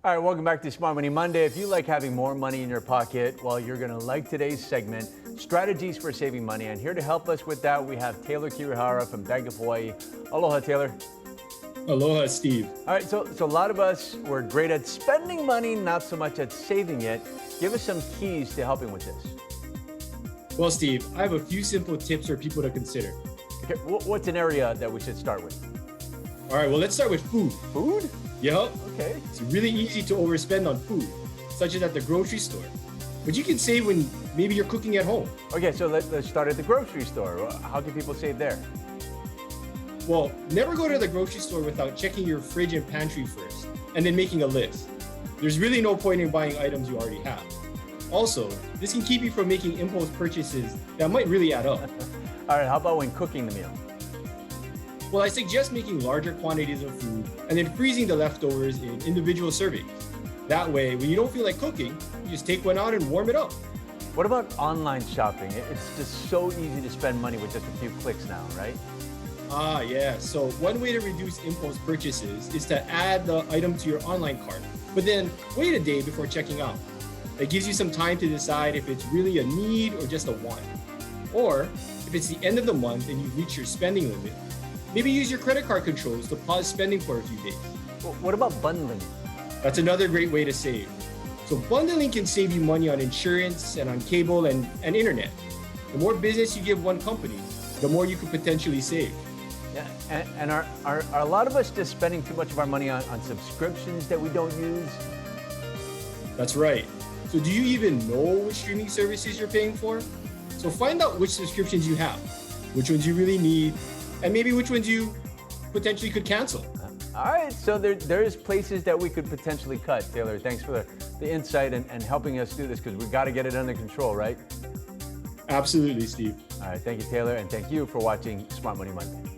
All right, welcome back to Smart Money Monday. If you like having more money in your pocket, well, you're going to like today's segment, Strategies for Saving Money. And here to help us with that, we have Taylor Kirihara from Bank of Hawaii. Aloha, Taylor. Aloha, Steve. All right, so a lot of us, we're great at spending money, not so much at saving it. Give us some keys to helping with this. Well, Steve, I have a few simple tips for people to consider. Okay, what's an area that we should start with? All right, well, let's start with food. Food? Yup. Okay. It's really easy to overspend on food, such as at the grocery store. But you can save when maybe you're cooking at home. Okay, so let's start at the grocery store. How can people save there? Well, never go to the grocery store without checking your fridge and pantry first, and then making a list. There's really no point in buying items you already have. Also, this can keep you from making impulse purchases that might really add up. All right, how about when cooking the meal? Well, I suggest making larger quantities of food and then freezing the leftovers in individual servings. That way, when you don't feel like cooking, you just take one out and warm it up. What about online shopping? It's just so easy to spend money with just a few clicks now, right? Ah, yeah. So one way to reduce impulse purchases is to add the item to your online cart, but then wait a day before checking out. That gives you some time to decide if it's really a need or just a want. Or if it's the end of the month and you've reached your spending limit, maybe use your credit card controls to pause spending for a few days. What about bundling? That's another great way to save. So bundling can save you money on insurance and on cable and internet. The more business you give one company, the more you could potentially save. Yeah, and are a lot of us just spending too much of our money on subscriptions that we don't use? That's right. So do you even know which streaming services you're paying for? So find out which subscriptions you have, which ones you really need, and maybe which ones you potentially could cancel. All right, so there is places that we could potentially cut. Taylor, thanks for the insight and helping us do this, because we got to get it under control, right? Absolutely, Steve. All right, thank you, Taylor, and thank you for watching Smart Money Monday.